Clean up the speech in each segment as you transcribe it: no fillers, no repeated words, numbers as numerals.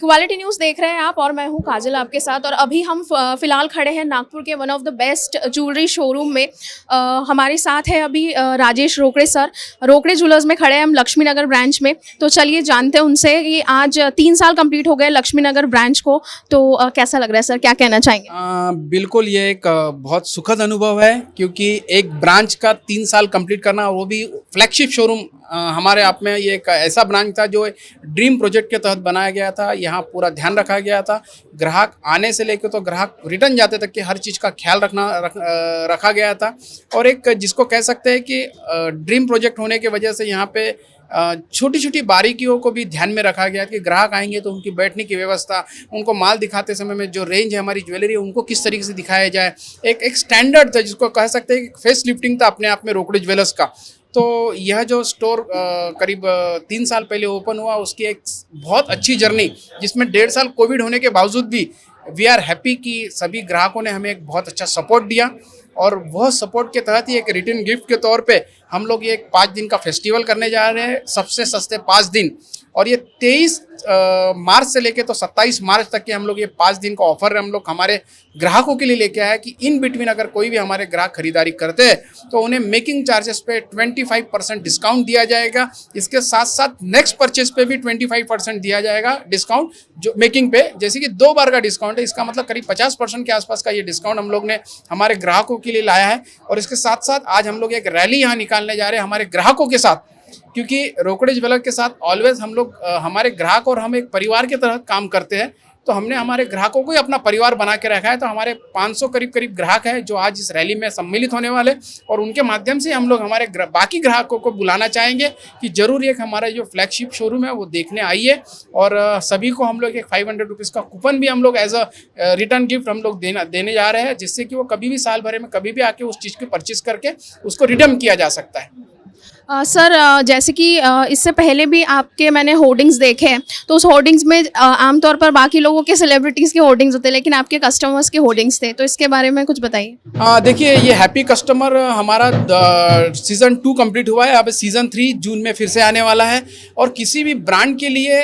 Quality news देख रहे हैं आप और मैं हूं काजल आपके साथ। और अभी हम फिलहाल खड़े हैं नागपुर के one of the best jewellery showroom में। हमारे साथ है अभी राजेश रोकड़े सर। रोकड़े ज्वेलर्स में खड़े हैं हम, लक्ष्मी नगर ब्रांच में। तो चलिए जानते हैं उनसे कि आज 3 साल कंप्लीट हो गए लक्ष्मी नगर ब्रांच को, तो कैसा लग रहा है सर, क्या कहना चाहेंगे? बिल्कुल, ये एक बहुत सुखद अनुभव है क्योंकि एक ब्रांच का 3 साल कंप्लीट करना, वो भी फ्लैगशिप शोरूम हमारे आप में। ये एक ऐसा ब्रांच था जो ड्रीम प्रोजेक्ट के तहत बनाया गया था। यहाँ पूरा ध्यान रखा गया था, ग्राहक आने से लेकर तो ग्राहक रिटर्न जाते तक कि हर चीज़ का ख्याल रखा गया था। और एक जिसको कह सकते हैं कि ड्रीम प्रोजेक्ट होने की वजह से यहाँ पे छोटी छोटी बारीकियों को भी ध्यान में रखा गया कि ग्राहक आएंगे तो उनकी बैठने की व्यवस्था, उनको माल दिखाते समय में जो रेंज है हमारी ज्वेलरी, उनको किस तरीके से दिखाया जाए। एक स्टैंडर्ड था, जिसको कह सकते हैं कि फेस लिफ्टिंग था अपने आप में रोकड़े ज्वेलर्स का। तो यह जो स्टोर करीब 3 साल पहले ओपन हुआ, उसकी एक बहुत अच्छी जर्नी, जिसमें 1.5 साल कोविड होने के बावजूद भी वी आर हैप्पी कि सभी ग्राहकों ने हमें एक बहुत अच्छा सपोर्ट दिया। और वह सपोर्ट के तहत ही एक रिटर्न गिफ्ट के तौर पे हम लोग ये एक 5 दिन का फेस्टिवल करने जा रहे हैं, सबसे सस्ते 5 दिन। और ये 23 मार्च से लेके तो 27 मार्च तक के हम लोग ये 5 दिन का ऑफर हम लोग हमारे ग्राहकों के लिए लेके आए कि इन बिटवीन अगर कोई भी हमारे ग्राहक खरीदारी करते हैं तो उन्हें मेकिंग चार्जेस पे 25% डिस्काउंट दिया जाएगा। इसके साथ साथ नेक्स्ट परचेज पे भी 25% दिया जाएगा डिस्काउंट, जो मेकिंग पे जैसे कि 2 बार का डिस्काउंट है। इसका मतलब करीब 50% के आसपास का ये डिस्काउंट हम लोग ने हमारे ग्राहकों के लिए लाया है। और इसके साथ साथ आज हम लोग एक रैली यहाँ निकालने जा रहे हैं हमारे ग्राहकों के साथ, क्योंकि रोकड़े ज्वेलर के साथ ऑलवेज हम लोग हमारे ग्राहक और हम एक परिवार के तरह काम करते हैं। तो हमने हमारे ग्राहकों को ही अपना परिवार बना के रखा है। तो हमारे 500 करीब ग्राहक हैं जो आज इस रैली में सम्मिलित होने वाले, और उनके माध्यम से हम लोग हमारे बाकी ग्राहकों को बुलाना चाहेंगे कि जरूर एक हमारा जो फ्लैगशिप शोरूम है वो देखने आइए। और सभी को हम लोग एक 500 रुपीज़ का कूपन भी हम लोग एज अ रिटर्न गिफ्ट हम लोग देने जा रहे हैं, जिससे कि वो कभी भी साल भर में कभी भी आके उस चीज़ को परचेज करके उसको रिडीम किया जा सकता है। सर जैसे कि इससे पहले भी आपके मैंने होर्डिंग्स देखे हैं, तो उस होर्डिंग्स में आमतौर पर बाकी लोगों के सेलिब्रिटीज़ के होर्डिंग्स होते हैं, लेकिन आपके कस्टमर्स के होर्डिंग्स थे, तो इसके बारे में कुछ बताइए। देखिए, ये हैप्पी कस्टमर हमारा सीज़न 2 कंप्लीट हुआ है। अब सीज़न 3 जून में फिर से आने वाला है। और किसी भी ब्रांड के लिए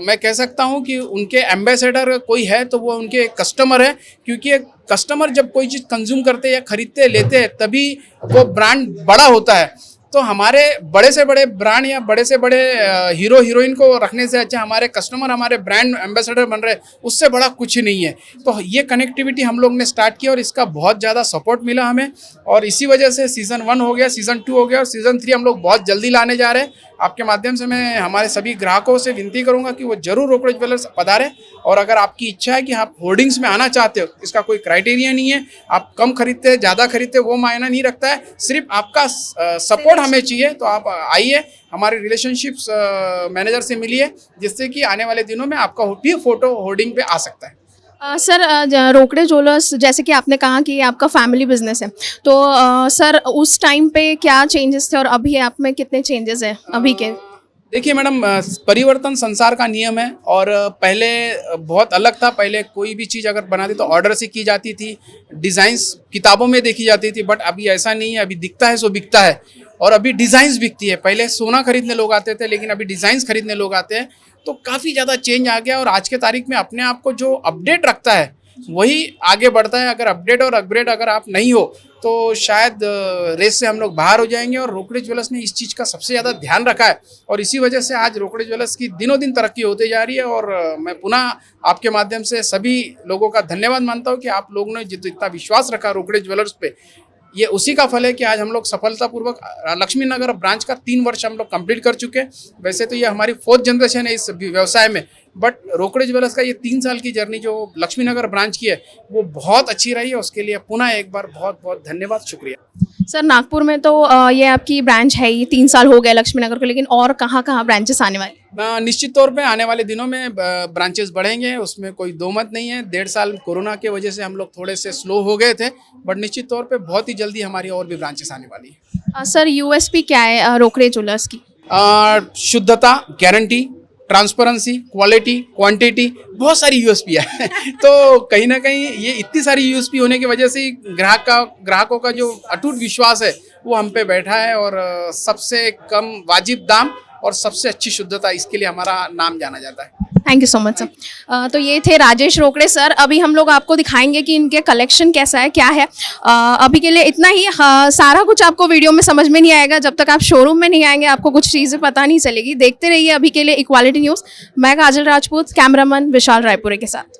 मैं कह सकता हूँ कि उनके एम्बेसडर कोई है तो वो उनके कस्टमर है, क्योंकि कस्टमर जब कोई चीज़ कंज्यूम करते हैं या खरीदते लेते हैं तभी वो ब्रांड बड़ा होता है। तो हमारे बड़े से बड़े ब्रांड या बड़े से बड़े हीरो हीरोइन को रखने से अच्छा हमारे कस्टमर हमारे ब्रांड एम्बेसडर बन रहे, उससे बड़ा कुछ नहीं है। तो ये कनेक्टिविटी हम लोग ने स्टार्ट किया और इसका बहुत ज़्यादा सपोर्ट मिला हमें। और इसी वजह से सीज़न 1 हो गया, सीज़न 2 हो गया और सीज़न 3 हम लोग बहुत जल्दी लाने जा रहे हैं। आपके माध्यम से मैं हमारे सभी ग्राहकों से विनती करूंगा कि वो जरूर रोकड़े ज्वेलर्स पधारें। और अगर आपकी इच्छा है कि आप होर्डिंग्स में आना चाहते हो, इसका कोई क्राइटेरिया नहीं है। आप कम खरीदते हैं, ज़्यादा खरीदते हैं, वो मायना नहीं रखता है। सिर्फ आपका सपोर्ट हमें चाहिए। तो आप आइए, हमारे रिलेशनशिप्स मैनेजर से मिलिए, जिससे कि आने वाले दिनों में आपका भी फोटो होर्डिंग पे आ सकता है। सर रोकड़े ज्वेलर्स, जैसे कि आपने कहा कि आपका फैमिली बिजनेस है, तो सर उस टाइम पे क्या चेंजेस थे और अभी आप में कितने चेंजेस हैं अभी के? देखिए मैडम, परिवर्तन संसार का नियम है। और पहले बहुत अलग था। पहले कोई भी चीज़ अगर बनाती तो ऑर्डर से की जाती थी, डिज़ाइंस किताबों में देखी जाती थी। बट अभी ऐसा नहीं है, अभी दिखता है सो बिकता है। और अभी डिज़ाइंस बिकती है। पहले सोना खरीदने लोग आते थे, लेकिन अभी डिज़ाइंस खरीदने लोग आते हैं। तो काफ़ी ज़्यादा चेंज आ गया। और आज के तारीख में अपने आप को जो अपडेट रखता है वही आगे बढ़ता है। अगर अपडेट और अपग्रेड अगर आप नहीं हो तो शायद रेस से हम लोग बाहर हो जाएंगे। और रोकड़े ज्वेलर्स ने इस चीज़ का सबसे ज़्यादा ध्यान रखा है, और इसी वजह से आज रोकड़े ज्वेलर्स की दिनों दिन तरक्की होते जा रही है। और मैं पुनः आपके माध्यम से सभी लोगों का धन्यवाद मानता हूँ कि आप लोगों ने जितना विश्वास रखा रोकड़े ज्वेलर्स पे, ये उसी का फल है कि आज हम लोग सफलतापूर्वक लक्ष्मी नगर ब्रांच का 3 वर्ष हम लोग कंप्लीट कर चुके हैं। वैसे तो ये हमारी 4th जनरेशन है इस व्यवसाय में, बट रोकड़े ज्वेलर्स का ये 3 साल की जर्नी जो लक्ष्मी नगर ब्रांच की है वो बहुत अच्छी रही है। उसके लिए पुनः एक बार बहुत बहुत धन्यवाद, शुक्रिया। सर नागपुर में तो ये आपकी ब्रांच है, ये 3 साल हो गए लक्ष्मी नगर को, लेकिन और कहाँ कहाँ ब्रांचेस आने वाली? निश्चित तौर पे आने वाले दिनों में ब्रांचेस बढ़ेंगे, उसमें कोई दो मत नहीं है। 1.5 साल कोरोना के वजह से हम लोग थोड़े से स्लो हो गए थे, बट निश्चित तौर पे बहुत ही जल्दी हमारी और भी ब्रांचेस आने वाली है। सर यूएसपी क्या है रोकड़े ज्वेलर्स की? शुद्धता, गारंटी, ट्रांसपेरेंसी, क्वालिटी, क्वांटिटी, बहुत सारी यूएसपी है। तो कहीं ना कहीं ये इतनी सारी यूएसपी होने की वजह से ग्राहकों का जो अटूट विश्वास है वो हम पे बैठा है। और सबसे कम वाजिब दाम और सबसे अच्छी शुद्धता, इसके लिए हमारा नाम जाना जाता है। Thank you so much sir. तो ये थे राजेश रोकड़े सर। अभी हम लोग आपको दिखाएंगे कि इनके कलेक्शन कैसा है, क्या है। अभी के लिए इतना ही। सारा कुछ आपको वीडियो में समझ में नहीं आएगा जब तक आप शोरूम में नहीं आएंगे, आपको कुछ चीज़ें पता नहीं चलेगी। देखते रहिए अभी के लिए इक्वालिटी न्यूज़। मैं काजल राजपूत, कैमरामैन विशाल रायपुरे के साथ।